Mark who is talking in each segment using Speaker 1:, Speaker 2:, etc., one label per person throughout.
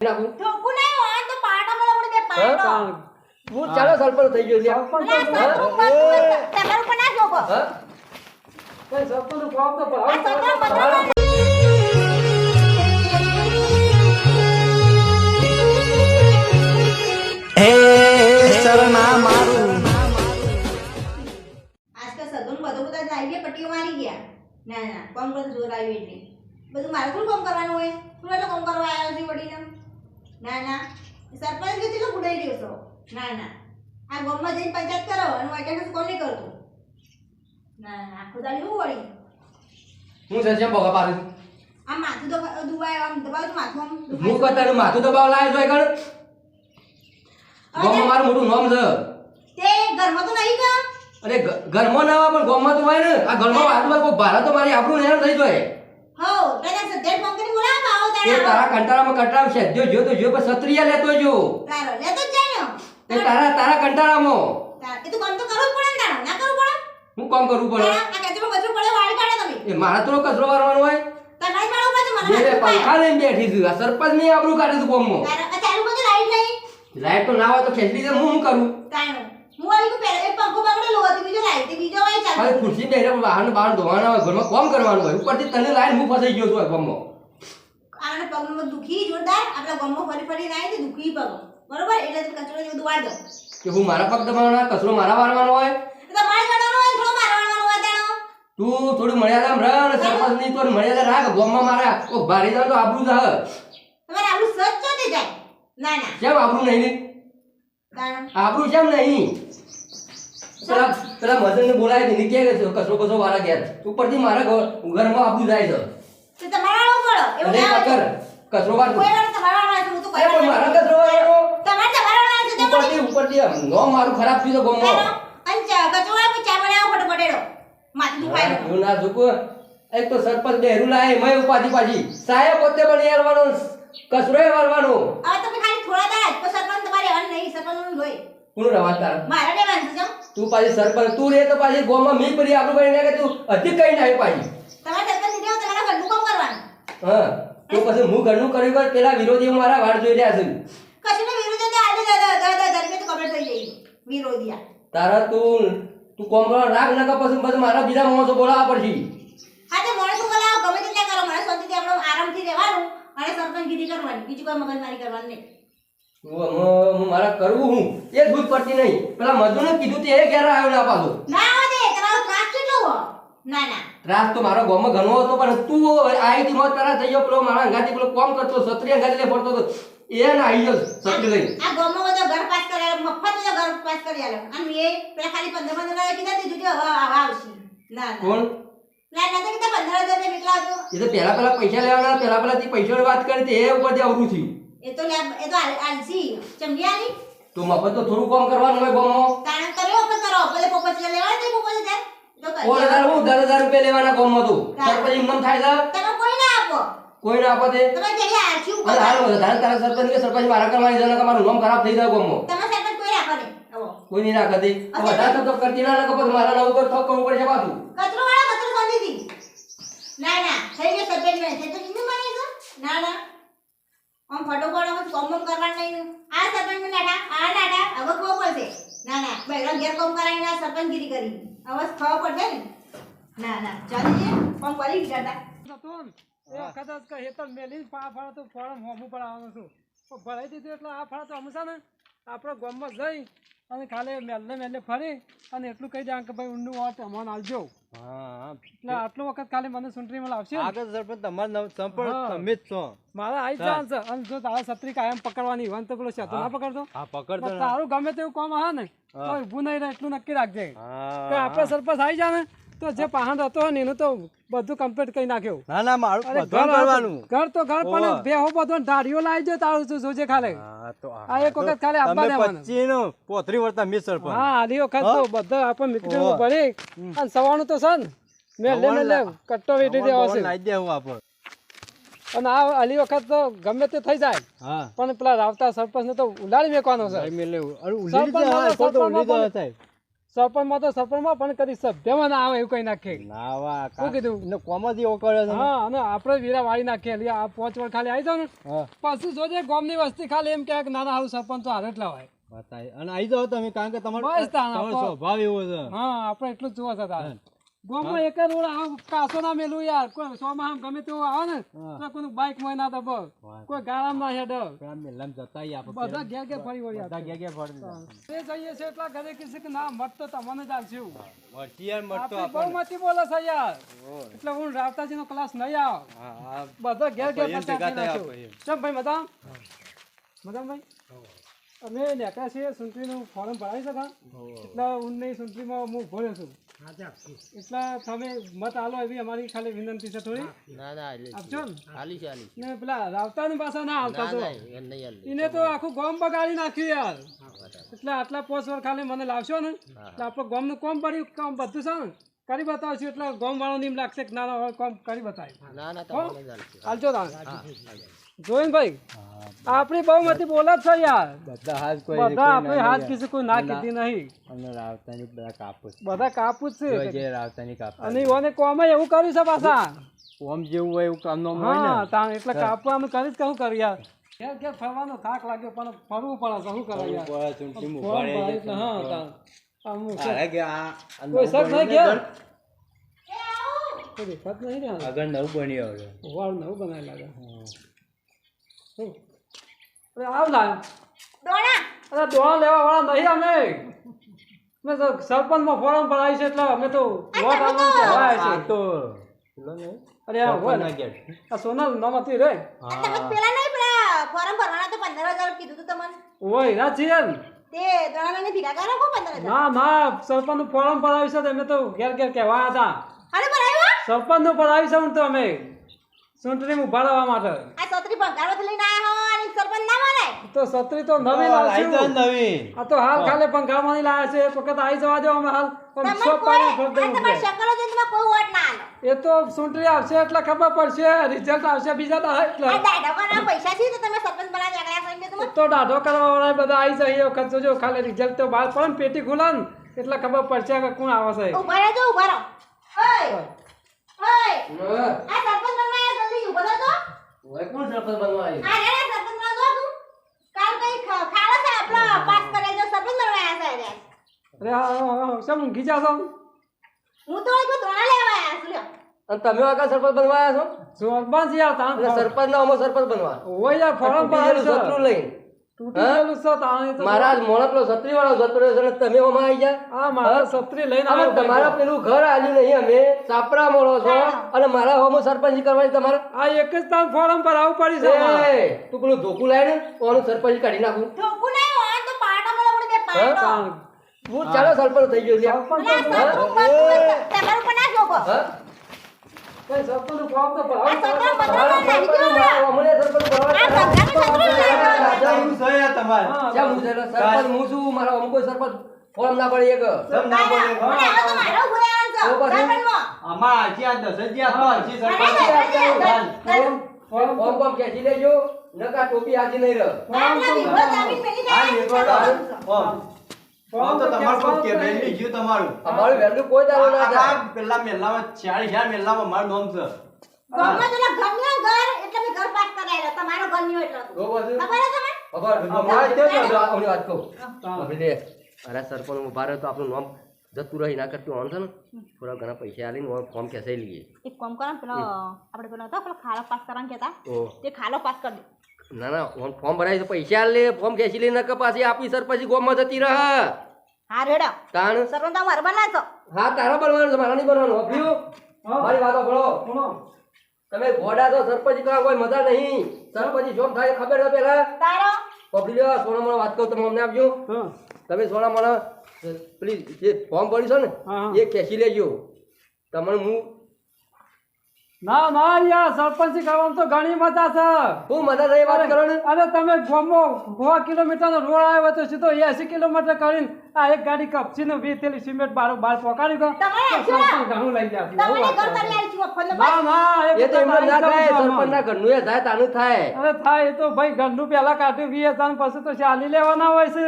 Speaker 1: નાખું
Speaker 2: ઠોકું નહીં હોય તો પાટા બોલો પડે તે પાટો
Speaker 1: હું ચાલો સરપંચ થઈ ગયો
Speaker 2: તમારું પણ ના જોકો
Speaker 1: હા કઈ સરપંચ નું કામ તો
Speaker 3: શરણા મારું
Speaker 2: આજકાલ સદન બધું બધા લાવી પટ્ટીઓ મારી ગયા ના ના કોમ કરતો જોર આવી એટલે બધું મારે થોડું કામ કરવાનું હોય થોડું એટલું કામ કરવા આવ્યો છે વડીને ના ના સરપંચ કે કેટલો ગુડાઈ રહ્યો છો ના ના આ ગામમાં જઈને પંચાયત કરો અને વાક્યાનું કોમ નહીં કરતું ના ના આખો દાડી હું વળી
Speaker 1: હું સજ્જમ ભોગા પાડું
Speaker 2: આ માથું તો દુવાય આમ દબાવ માથું આમ
Speaker 1: હું કતાનું માથું દબાવ લાવ્યો છો એકણ ગામમાં મારું મોટું નામ છે
Speaker 2: તે ઘરમાં તો નહીં કા
Speaker 1: અરે ઘરમાં ના આવે પણ ગામમાં તો હોય ને આ ઘરમાં આજુબાજુ કોઈ ભારત તો મારી આપણું નેણ થઈ જાય
Speaker 2: હો પેલા સદ્ધર ફોન કરી બોલાવ આવો
Speaker 1: એ
Speaker 2: તારા
Speaker 1: તારા કંટાળામાં કંટાળા છે જો પણ સત્રિયા લેતો જો
Speaker 2: તારો લેતો જ જાય
Speaker 1: એ તારા કંટાળામાં
Speaker 2: એ તો કામ તો કરવું પડે ને તારો ના કરવું પડે
Speaker 1: હું કામ કરવું પડે
Speaker 2: આ કચરો બચરો પડે વાળી કાઢો તમે
Speaker 1: એ મારા તો કચરો વારવાનો હોય
Speaker 2: તમારી પાડો પાછું મને
Speaker 1: એ પંખા લઈને બેઠી છું આ સરપંચ ની આબરૂ કાઢે છે ગામમાં
Speaker 2: તારા આ ચાલુ બધું લાઈટ નહીં
Speaker 1: લાઈટ તો ના હોય તો ખેંચી દે હું કરું
Speaker 2: તાણો હું વાળી કો પહેલા એક પંખો બગડેલો હતો બીજો લાઈટ બીજો વાળી ચાલુ
Speaker 1: હવે ખુરશી બેરે બહાર ધોવાના હોય ઘરમાં કામ કરવાનું હોય ઉપરથી તને લાઈન હું ફસાઈ ગયો છું ગામમાં
Speaker 2: આને પગમાં દુખી જોરદાર આપણા ગામમાં ફરી ફરી નાય તો દુખી પગ બરોબર એટલે તું કચરો જેવું દુવાડ દો
Speaker 1: કે હું મારા પગ દબાવવાનો કચરો મારા વારવાનો હોય
Speaker 2: તો તમારે કરવાનો હોય થોડો મારવાનો હોય તાણો
Speaker 1: તું થોડું મર્યાદામાં રહ અને સરપંચ ની તો મર્યાદા રાખ ગામમાં મારા ઓ ભારી જાવ તો આબરૂ જ હ
Speaker 2: તમારે આવું સચ ચોતે જાય ના ના
Speaker 1: કેમ આબરૂ નહીં
Speaker 2: તાણો
Speaker 1: આબરૂ કેમ નહીં પેલા મજનને બોલાય ને કે કચરો કચરો વાળા ઘેર ઉપરથી મારા ઘરમાં આબરૂ જાય છે
Speaker 2: તો તમારે આવું કરો એવું
Speaker 1: અરે
Speaker 2: ના
Speaker 1: પકડ કચરો વાર
Speaker 2: કોઈ વાર તમારે આવું હું તો
Speaker 1: અરે પણ મારા કચરો વાળો
Speaker 2: તમારે આવું છે તો
Speaker 1: ઉપરથી નો મારું ખરાબ થયું તો ગામમાં
Speaker 2: અંચા કચોળા પર ચા બનાવો ફટફટેડો માથું દુખાય
Speaker 1: હું ના ઝુકો એક તો સરપંચ બેરું લાય મય ઉપાધિ પાછી સાહેબ પોતે પણ યારવાનો કચરોય વાળવાનો
Speaker 2: હવે તમે ખાલી થોડા દાડા તો સરપંચ તમારે અન નહીં સરપંચ નું જોઈ
Speaker 1: કોણ રવા તાર
Speaker 2: મારા દેવાન છે
Speaker 1: તું પાછી સરપંચ તું રે તો પાછી ગામમાં મી પડી આપણું કરી નાખે તું અધિક કઈ નાખે પાછી
Speaker 2: તમારે સરપંચ દેવ તમારા ઘરનું કામ કરવાનું
Speaker 1: હા તો પછી હું ઘરનું કર્યું કર પેલા વિરોધી મારા વાળ જોઈ રહ્યા છે
Speaker 2: કશીનો વિરોધ તો આલે દાદા ધર્મે તો કબર થઈ જઈ વિરોધિયા
Speaker 1: તારા તું કોમ કરવા રાખ નકા પછી બધું મારા બીજા માણસો બોલાવવા પડશે
Speaker 2: હા તો માણસો બોલાવો ગમે તે કરો મારે શાંતિથી આપણો આરામથી રહેવાનું અને સરપંચ ગીરી કરવાની બીજું કોઈ મગજમારી કરવાની નહીં
Speaker 1: હું મારા કરવું હું એ જ ભૂલ પડતી નહીં પેલા મજૂરને કીધું તે ઘેર આવ્યો ના પાછો
Speaker 2: ના આવે તમારો ત્રાસ કેટલો હો ના ના
Speaker 1: ત્રાસ તો મારો ગામમાં ઘણો હતો પણ તું આઈથી મોત તારા થઈ ગયો પેલો મારા અંગાથી પેલો કોમ કરતો સત્રી અંગાથી લે પડતો તો એ ના આવી ગયો સત્રી લઈ
Speaker 2: આ ગામમાં બધો ઘર પાસ કરાય મફત બધો ઘર પાસ કરી આલો અને એ પેલા ખાલી 15 કીધા તે જુદી હવે આવશે ના ના
Speaker 1: કોણ
Speaker 2: ના ના તો કીધા 15,000 રૂપિયા નીકળા દો
Speaker 1: એ તો પેલા પૈસા લેવાના પેલા થી પૈસાની વાત કરી તે એ ઉપરથી અવરું થયું
Speaker 2: એ તો આલસી ચંબિયાની
Speaker 1: તો મફત તો થોડું કામ કરવાનું હોય ગામમાં
Speaker 2: તાણ કર્યો પણ કરો ભલે પોપટ લેવા દે પોપટ દે તો કરી
Speaker 1: 10,000 હું 10,000 રૂપિયા લેવાના ગામમાં તો સરપંચ ઇન્કમ થાય છે
Speaker 2: તમે કોઈ ના આપો
Speaker 1: કોઈ ના આપે તે
Speaker 2: તમે જેલી આરચી ઉપર
Speaker 1: અને હાલ વધારે તારા સરપંચ કે સરપંચ મારા કરવાની છે કે મારું નામ ખરાબ થઈ જાય ગામમાં
Speaker 2: તમે સરપંચ કોઈ રાખો ને આવો
Speaker 1: કોઈ નહીં રાખે તે વધારે તો કરતી ના નકો પછી મારા નામ ઉપર થોક કરવું પડશે પાછું
Speaker 2: કચરો વાળા કચરો શાંતિથી ના ના થઈ ગયો સરપંચ ને છે તો કિંમત માની છો ના ના આમ ફટો પડો મત કોમ કરવાનું નહીં આ સરપંચ ને નાટા આ નાટા હવે ખબર પડશે ના ના બૈરા ઘેર કોમ કરાવીને આ સરપંચગીરી કરી હવે ખબર પડશે ને ના ના ચાલી કોમ કરી જતા
Speaker 4: એ વખત જ કહે તો મેલી પા ફળ તો ફળ હોમું પડાવવાનું છું ભરાઈ દીધું એટલે આ ફળ તો હંમેશા ને આપણે ગામમાં જઈ અને ખાલી મેલે ફરી અને એટલું કહી દે કે ભાઈ ઊંડું વાત અમને આવજો એટલે આટલો વખત ખાલી મને સુંટરીમાં લાવશે
Speaker 3: આગળ સરપંચ તમારે સંપર્ક તમે જ છો
Speaker 4: મારા આવી જાય છે અને જો તારા છત્રી કાયમ પકડવાની હોય તો પેલો શેતો ના પકડતો
Speaker 3: હા પકડતો
Speaker 4: તારું ગમે તેવું કામ હા ને તો ઊભું નહીં રહે એટલું નક્કી રાખજે કે આપણે સરપંચ આવી જાય ને તો જે પહાડ હતો ને એનું તો બધું કમ્પ્લીટ કરી નાખ્યો
Speaker 3: ના ના મારું બધું કરવાનું
Speaker 4: ઘર તો ઘર પણ બેહો બધો ધાડીઓ લાવી જો તારું જોજે ખાલે આ એક વખત ખાલી આપવા દેવાનું
Speaker 3: 25 નો પોતરી વર્ષ મિસ સરપંચ
Speaker 4: હા આલી વખત તો બધા આપણે મીઠું ભરી અને સવારનું તો છે ને મેલે કટ્ટો વેઠી દેવો છે
Speaker 3: લાવી દેવું આપણે
Speaker 4: અને આ આલી વખત તો ગમે તે થઈ જાય પણ પેલા રાવતા સરપંચ ને તો ઉલાડી મેકવાનો છે સરપંચમાં તો સરપંચમાં પણ કદી સભ્યમાં ના આવે એવું કઈ નાખે
Speaker 3: ના વા
Speaker 4: શું કીધું?
Speaker 3: એને કોમ જ એવો કર્યો છે ને.
Speaker 4: હા અને આપણે વીરા વાળી નાખીએ એટલે આ 5 વર્ષ ખાલી આવી જાવ ને
Speaker 3: હા
Speaker 4: પછી જોજે ગામની વસ્તી ખાલી એમ કહે કે ના ના હારું સરપંચ તો હારે જ લાવાય.
Speaker 3: બતાય અને આવી જાઓ તમે કારણ કે તમારો
Speaker 4: બસ તાણ
Speaker 3: તમારો
Speaker 4: આપણો-
Speaker 3: સ્વભાવ એવો છે.
Speaker 4: હા આપણે એટલું જ જોવા છે તારે ગામમાં એક જ રોડ આમ કાસો ના મેલું યાર કોઈ સોમાં આમ ગમે તેવું આવે ને
Speaker 3: હા.
Speaker 4: તો કોઈનું બાઈક માં ના દબો
Speaker 3: વાહ.
Speaker 4: કોઈ ગાળામાં ના હેડ
Speaker 3: પેલા મેલામાં જતા આવીએ આપણે.
Speaker 4: બધા ઘેર ઘેર ફરી વળ્યા
Speaker 3: બધા ગયા ફરી
Speaker 4: એ જઈએ છે એટલા ઘરે કીધું કે ના મત તો તમને જ આવશે
Speaker 3: મળતી યાર મળતો
Speaker 4: આપણે બહુ
Speaker 3: આપણને.
Speaker 4: મતી બોલે છે યાર એટલે હું રાવતાજી નો ક્લાસ નહીં આવ
Speaker 3: હા હા
Speaker 4: બધા ઘેર ઘેર
Speaker 3: આપણે એમ
Speaker 4: પચાસ
Speaker 3: ભેગા
Speaker 4: થઈને
Speaker 3: થયા
Speaker 4: આવશું. ચમ ભાઈ મદામ મદામભાઈ અમે નેકા છીએ સુંટરીનું ફોર્મ ભરાવી શકા એટલે ઉનની સુંટરીમાં હું ભર્યો છું એટલે તમે મત આલો એવી અમારી ખાલી વિનંતી છે થોડી
Speaker 5: ના ના
Speaker 4: આપજો ને
Speaker 5: ચાલી ચાલી
Speaker 4: ને પેલા રાવતાની પાછા ના આવતા તો
Speaker 5: એ નહીં હાલી.
Speaker 4: એને તો આખું ગામ બગાડી નાખ્યું યાર એટલે આટલા 5 વર્ષ ખાલી મને લાવશો ને એટલે આપણું ગામનું કોમ પડ્યું કામ બધું છે ને કરી બતાવશું એટલે ગામ વાળાને એમ લાગશે કે ના ના હવે કામ કરી બતાવ્યું
Speaker 5: ના ના તમને જ હાલશે.
Speaker 4: હાલજો તાણ જોઈને ભાઈ આપણી બહુમતી બોલે જ છે યાર
Speaker 3: બધા હાથ કોઈ
Speaker 4: બધા આપણે હાથ કીધું કોઈ ના કીધી નહીં
Speaker 3: અને રાવતાની બધા કાપુસ
Speaker 4: બધા કાપું જ છે
Speaker 3: જે રાવતાની કાપા
Speaker 4: અને ઓને કોમે એવું કર્યું છે પાછા
Speaker 3: ઓમ જેવું હોય એવું કામ નો હોય ને.
Speaker 4: હા તાણ એટલે કાપવા અમે કરી જ કહું કરી યાર ઘેર ઘેર ફરવાનો થાક લાગ્યો પણ ફરવું પડે છે શું કરે યાર
Speaker 3: કોઈ ચૂંટણી
Speaker 4: ફોર્મ
Speaker 3: મુકાડે
Speaker 4: ભરાય એટલે હા તાણ આમ
Speaker 3: અરે કે આ
Speaker 4: કોઈ શક નહીં ઘેર કોઈ દેખાત નહીં ને
Speaker 3: આગળ નવું બન્યું હવે.
Speaker 4: વાળ નવું બનાવી લાગે શું? અરે આવ લાગ
Speaker 2: દોણા
Speaker 4: અરે દોણા લેવા વાળા નહીં અમે મેં તો સરપંચમાં ફોર્મ ભરાય છે એટલે અમે તો વોટ આપવાનું કહેવાય
Speaker 3: આ
Speaker 4: છે
Speaker 3: તો પેલો નહીં?
Speaker 4: અરે આ હોય ને,
Speaker 3: સરપંચના ઘેર.
Speaker 4: આ સોનલ નામ હતી રે
Speaker 2: તમે પેલા નહીં પેલા ફોર્મ ભરવાના તો 15,000 કીધું તું તમને
Speaker 4: ઓય ના છીએ ને
Speaker 2: તે દોણાને ભેગા કરો કો 15,000
Speaker 4: ના ના સરપંચનું ફોર્મ ભરાયું છે તો અમે તો ઘેર ઘેર કહેવા હતા
Speaker 2: અરે ભરાયો
Speaker 4: સરપંચનું ભરાયું છે ને તો અમે ચૂંટણીમાં ઉભા રહેવા માટે
Speaker 2: આ છોકરી ભંગારમાંથી લઈને આયા હો અને સરપંચ ના બને
Speaker 4: તો છત્રી તો નવી
Speaker 3: આઈ તો
Speaker 4: લાવશું
Speaker 3: નવીન.
Speaker 4: આ તો હાલ ખાલી પંખામાં લાવ્યા છે એક વખત આવી જવા દો અમે હાલ પણ
Speaker 2: તમને
Speaker 4: સો પાણી
Speaker 2: કોઈ
Speaker 4: ફરતું
Speaker 2: આ તમારી શકલો જોઈને તમે કોઈ વોટ ના આલો
Speaker 4: એ તો ચૂંટણી આવશે એટલે ખબર પડશે રિઝલ્ટ આવશે બીજા દાડા એટલે
Speaker 2: આ દાડાવાના પૈસા છે તો તમે સરપંચ બનાવી આગળ કરીને તમે
Speaker 4: તો દાઢો કરવા વાળા બધા આવી જાય એ વખત જોજો ખાલી રિઝલ્ટ તો બહાર પડે ને પેટી ખુલે ને એટલે ખબર પડશે કે કોણ આવે છે
Speaker 2: ઉભા રહેજો ઉભા રહો ઓય ઓય
Speaker 1: હા.
Speaker 2: આ સરપંચ બનવા જલ્દી ઉભા રહેજો
Speaker 1: ઓય કોણ સરપંચ બનવા આવ્યું?
Speaker 2: આ રે સરપંચ બનવા જો તું કાલ કઈ ખાવા છે આપણો પાસ કરે જો સરપંચ બનવા આયા છે રે
Speaker 4: અરે હા શું ઊંઘી જાશો
Speaker 2: હું તો એક દોણા લેવા આયા છું લ્યો
Speaker 1: અને તમે આગળ સરપંચ બનવા આવ્યા છો
Speaker 4: સરપંચ યાર તાણ
Speaker 1: એટલે સરપંચ ના અમો સરપંચ બનવા
Speaker 4: ઓય યાર ફોર્મ
Speaker 1: તૂટી ગયેલું
Speaker 4: ભરાયું
Speaker 1: શત્રુ
Speaker 4: છે
Speaker 1: લઈને
Speaker 4: તૂટી ગયેલું છે તાણે તો
Speaker 1: મારા મોણા પેલો છત્રી વાળો જતો રહ્યો છે અને તમે ઓમાં આવી ગયા
Speaker 4: આ મારા છત્રી લઈને
Speaker 1: અમે
Speaker 4: આવ્યો
Speaker 1: તમારા પેલું ઘર આલ્યું નહીં અમે સાપરા મોળો છો અને મારા હોમો સરપંચ કરવાની તમારે
Speaker 4: આ એક જ તાણ ફોર્મ ભરાવું પડી છે અમારે.
Speaker 1: એ તું પેલું ધોકું લાવીને ઓનું સરપંચ કાઢી નાખું
Speaker 2: ઠોકું નહીં હોય તો પાટો મળે પડે બે પાટો
Speaker 4: તાણ.
Speaker 1: હું ચાલો સરપંચ થઈ ગયો છે
Speaker 2: ના સરપંચ તમારું પણ ના જોકો
Speaker 1: હા?
Speaker 4: કઈ સરપંચનું ફોર્મ તો
Speaker 2: આ
Speaker 4: ભરાવું
Speaker 2: સરપંચ
Speaker 4: પડે.
Speaker 2: બનવા નહીં ગયો
Speaker 1: મારા અમને સરપંચ
Speaker 2: આ
Speaker 1: કરવા
Speaker 2: ભંગારનું છત્રી લઈને
Speaker 3: એવું છે યાર તમારે.
Speaker 4: હા,
Speaker 1: કેમ હું છે? સરપંચ હું છું મારા અમુક કોઈ સરપંચ ફોર્મ ના પડે એક
Speaker 3: કેમ ના બોલે?
Speaker 2: મને હવે તો મારો ઉભો રહેવાનું છે
Speaker 1: તો પછી?
Speaker 2: સરપંચમાં.
Speaker 3: આમાં હજી આ 10,000 તો હજી સરપંચ.
Speaker 1: ફોર્મ ફોર્મ ખેંચી લેજો નકા ટોપી હાજી નહીં રહે
Speaker 2: આટલા વિભો જામીન મેલી જાય
Speaker 3: ફોર્મ તો તમારું કોક કે બેનની જીવ તમારું.
Speaker 1: અમારું વહેલું કોઈ દાડો ના થાય
Speaker 3: આ પેલા મેલામાં 40,000 મેલામાં મારું નામ છે.
Speaker 2: ગામમાં પેલા ઘરનો ઘર એટલે મેં ઘર પાસ કરાયેલો તમારો ઘરનો એટલે
Speaker 1: જો પાછું.
Speaker 2: ખબર છે તમને
Speaker 1: ખબર અમારે કેમ નહોતું? આવની વાત કહું આપણે લે અરે સરપંચ ઉભા રહે તો આપણું નામ જતું રહી ના કરતું હોવાનું છે ને થોડા ઘણા પૈસા આલીને ફોર્મ ખેંચાઈ લઈએ
Speaker 2: એક કામ કરો ને પેલો આપણે પેલો હતો પેલો ખાલો પાસ કરવાનું કહેતા
Speaker 1: તો
Speaker 2: તે ખાલો પાસ કરી દે
Speaker 1: ના ના ફોર્મ ભરાય તો પૈસા આલે ફોર્મ ખેંચી લઈને નકર પાછી આપણી સરપંચ ગોમમાં જતી રહે
Speaker 2: હા રેડો
Speaker 1: તાણ
Speaker 2: સરપંચ તો મારે બના છો
Speaker 1: હા તારા બનવાનું છે મારા નહીં બનવાનું અભ્યું મારી વાતો ભણો
Speaker 4: સુનો.
Speaker 1: તમે ઘોડા તો સરપંચ કરવા કોઈ મજા નહીં સરપંચ જોબ થાય ખબર છે પેલા
Speaker 2: તારો
Speaker 1: પકડી લો સોના મને વાત કહું તમે અમને આપજો
Speaker 4: હા.
Speaker 1: તમે સોના મને પ્લીઝ જે ફોર્મ ભર્યું છે ને
Speaker 4: હા, હા.
Speaker 1: એ ખેંચી લેજો તમને હું
Speaker 4: ના ના યાર સરપંચી કરવામાં તો ઘણી મજા છે
Speaker 1: હું મજા થઈ વાત કરો ને
Speaker 4: અરે તમે ગામમાં 100 કિલોમીટરનો રોડ આવ્યો તો સીધો 80 કિલોમીટર કરીને આ એક ગાડી કપચીનો 20 થેલી સિમેન્ટ બાર પહોંચાડી દો
Speaker 2: તમારે
Speaker 4: તો
Speaker 2: શું?
Speaker 4: સરપંચ ઘણું લઈ જાય
Speaker 2: તમને ઘર કરી આલી છું ફોન
Speaker 4: ના ના
Speaker 1: એ તો એમને ના થાય સરપંચના ઘરનું એ થાય તાનું થાય
Speaker 4: અરે થાય એ તો ભાઈ ઘરનું પહેલા કાઢ્યું 20,000 પછી તો ચાલી લેવાના હોય છે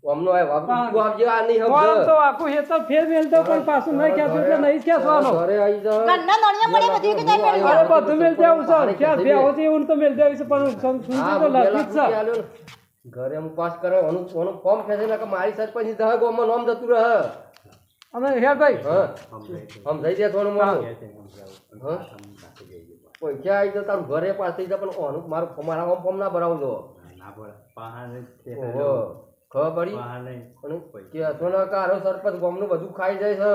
Speaker 1: ઓમનો આ વાપરું તું આવજે આ નહીં
Speaker 4: કોણ
Speaker 1: સમજ
Speaker 4: તો આખું હેતર ફેર મેલતો પણ પાછું નહીં ખેંચવું એટલે નહીં ખેંચવાનો.
Speaker 1: ઘરે આવી જા
Speaker 2: ઘરના નોણિયા મળે બધી કે તાઈ મેલી
Speaker 4: અરે બધું મેલ દેવું છે ક્યાં બે હોતી એવું તો મેલ દેવું છે પણ સુનતું
Speaker 1: હા,
Speaker 4: તો
Speaker 1: હું પેલા
Speaker 4: લખી જ
Speaker 1: પૂછી
Speaker 4: છે.
Speaker 1: આલ્યો ને. ઘરે હું પાસ કરે ઓનું ફોર્મ ખેંચે ને કે મારી સરપંચ ની દહ ગોમાં નામ જતું રહે
Speaker 4: અને હેર ભાઈ
Speaker 1: હા આમ જઈ દે થોડું મોડું હા પૈસા આવી તો તારું ઘરે પાસ થઈ જાય પણ ઓનું મારું મારા ફોર્મ ના ભરાવજો ઓહો ખબર પડી અને કે હતો ને કારો સરપંચ ગોમનું બધું ખાઈ જાય છે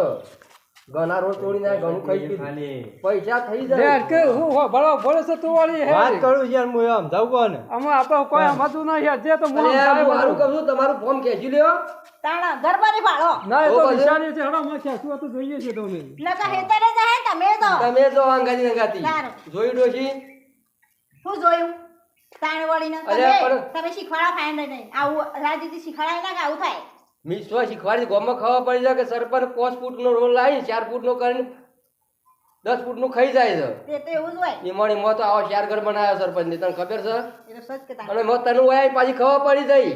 Speaker 1: ઘણા રોજ તોડી નાખે ઘણું ખાઈ પીધું પૈસા થઈ
Speaker 4: લે
Speaker 1: જાય
Speaker 4: કે હું હો ભરો ભરો છે તું વાળી હે
Speaker 3: વાત કરું યાર હું એમ જાઉં કોને
Speaker 4: આમાં આપણે કોઈ સમજતું નહીં યાર જે તો હું
Speaker 1: અરે
Speaker 4: સમજાય
Speaker 1: મારું
Speaker 4: બધું.
Speaker 1: કહું છું તમારું ફોર્મ ખેંચી લ્યો
Speaker 2: તાણા ઘરબારી ભાળો
Speaker 4: ના એ
Speaker 1: તો
Speaker 4: તો
Speaker 1: પછી?
Speaker 4: નિશાની છે હડો માં ખેંચવું હતું જોઈએ છે તો અમે.
Speaker 2: નકા હેતરે જાય તમે તો
Speaker 1: તમે તો અંગાજી અંગાતી
Speaker 2: સારું.
Speaker 1: જોઈ ડોશી
Speaker 2: હું જોયું તાણ વળીને
Speaker 1: અલ્યા, પણ-
Speaker 2: તમે શીખવાડો ફાઈન નહીં આવું રાજનીતિ શીખવાડાય ના કે આવું થાય
Speaker 1: મિસ્વા શીખવાડી ગોમાં ખબર પડી જાય કે સરપંચ 5 ફૂટનો રોલ લાવી 4 ફૂટનો કરીને 10 ફૂટનું ખાઈ જાય છે
Speaker 2: તે તો એવું જ હોય
Speaker 1: ઈમોની મો તો આવો શેર ઘર બનાવ્યો સરપંચ ને તને ખબર છે
Speaker 2: એ તો સચ કે તાણ
Speaker 1: અને મો તને હોય પાછી ખબર પડી જાય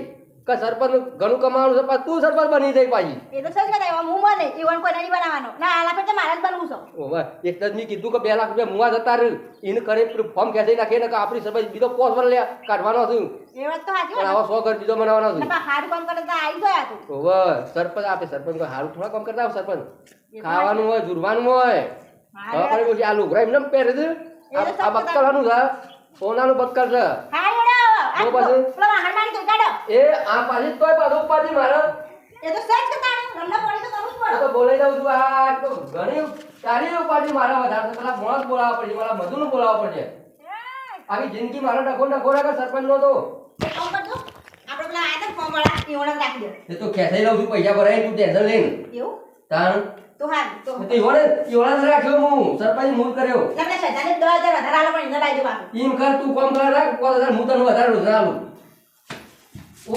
Speaker 1: કે સરપંચ ઘણું કમાવાનું છે પણ તું સરપંચ બની જાય પાછી
Speaker 2: એ તો સચ કે તાણ હું મને ઈવન કોઈ નહીં બનાવવાનો ના આલા પર મારે જ બનવું છે
Speaker 1: ઓવે એક જ મેં કીધું કે 2 લાખ રૂપિયા મુવા જતા રહ્યું એને કરી ફોર્મ ખેંચી નાખે ને કે આપણી સરપંચ બીજો પોસ્ટ પર લે કાઢવાનો છું
Speaker 2: એ વાત તો સાચી
Speaker 1: પણ
Speaker 2: હોય
Speaker 1: આવો 100 ઘર બીજો બનાવવાનો છું
Speaker 2: ને હારું કામ કરે તો આવી ગયા તું
Speaker 1: ઓવે સરપંચ આપે સરપંચ કોઈ સારું થોડા કામ કરતા હોય સરપંચ ખાવાનું હોય જુરવાનું હોય હવે કરી બોલી આ લુગડા એમને પહેરે છે આ બક્કલનું છે સોનાનું બક્કલ છે
Speaker 2: હારું
Speaker 1: તો
Speaker 2: એડો
Speaker 1: પછી?
Speaker 2: પેલો વાહન મારી તું કાઢો
Speaker 1: એ આ પાછી તોય પાછો ઉપાડી મારે
Speaker 2: એ તો સચ કે તાણ રમના પડી તો કરવું જ
Speaker 1: આ
Speaker 2: પડે
Speaker 1: તો બોલાઈ જાઉં છું આ તો ઘણી તારી ઉપાડી મારે વધારે છે પેલા મોણસ બોલાવવા પડશે મારા મધુનું બોલાવવા પડશે આવી જિંદગી મારો ડખો ડખો રાખે સરપંચ નો તો
Speaker 2: એ કામ કરજો આપણે પેલા આયા તા ફોર્મ વાળા ઈવણ જ રાખી દે
Speaker 1: એ તો ખેંચાઈ લઉં છું પૈસા ભરાય તું ટેન્શન લઈને
Speaker 2: એવું
Speaker 1: તાણ
Speaker 2: તો હારું તો
Speaker 1: તો ઈવોને જ રાખ્યો હું સરપંચ મૂળ કર્યો
Speaker 2: તમને શેતાને 10000 વધારે આલો પણ એને લાવી દે બાપુ
Speaker 1: એમ કર તું કામ કરે રાખ 5000 હું તને વધારે રોજ આલું ઓ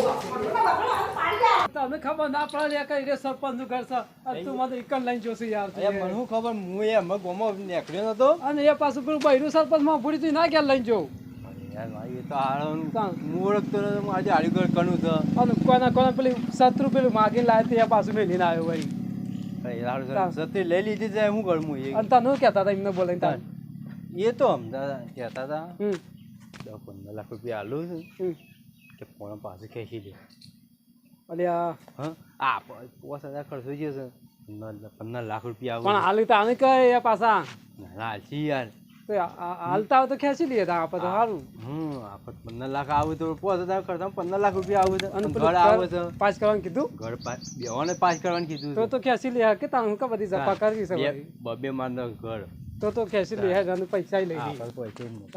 Speaker 4: તમને ખબર ના પડે લે કઈ રે સરપંચ નું ઘર છે અને તું મને એકલ લઈને જોશે યાર તું.
Speaker 3: મને શું ખબર હું એમ ગોમાં નીકળ્યો નતો
Speaker 4: અને એ પાછું પેલું બૈરું સરપંચ માં પૂરી તું ના ક્યાં લઈને જોઉં
Speaker 3: યાર ભાઈ એ તો હારણ
Speaker 4: તાણ.
Speaker 3: હું ઓળખતો નતો હું આજે આડીગળ કણું છે
Speaker 4: અને કોના પેલી શત્રુ પેલું માગીને લાવે તે પાછું મેલીને આવ્યો ભાઈ તાણ.
Speaker 3: સતી લઈ લીધી જાય હું કરું હું
Speaker 4: અને તને શું કહેતા હતા એમને બોલાઈને તાણ?
Speaker 3: એ તો અમદાવાદ કહેતા હતા
Speaker 4: હમ
Speaker 3: 10-15 લાખ રૂપિયા આલું છું
Speaker 4: હમ.
Speaker 3: કે ફોન પાછું ખેંચી દે
Speaker 4: અલ્યા
Speaker 3: હા આ 5000 ખર્ચો ગયો છે 15 લાખ રૂપિયા
Speaker 4: પણ
Speaker 3: આવું
Speaker 4: હાલ તો આને કહે એ પાછા
Speaker 3: હાલશી યાર
Speaker 4: તો હાલતા હોય તો ખેંચી લઈએ તા આપણે તો સારું
Speaker 3: આપણે 15 લાખ આવે તો 5000 ખર્ચા 15 લાખ રૂપિયા આવે છે
Speaker 4: અને
Speaker 3: અને
Speaker 4: પેલું
Speaker 3: ઘર આવે છે
Speaker 4: પાસ કરવાનું કીધું
Speaker 3: ઘર બેવાને પાસ કરવાનું કીધું
Speaker 4: તો તો ખેંચી લે કે તાણ હું કા બધી જપા કરવી છે ભાઈ?
Speaker 3: બબે મારનો ઘર
Speaker 4: તો ખેંચી લે અને પૈસા લઈ લઈએ
Speaker 3: આપણે પૈસે જ નહીં.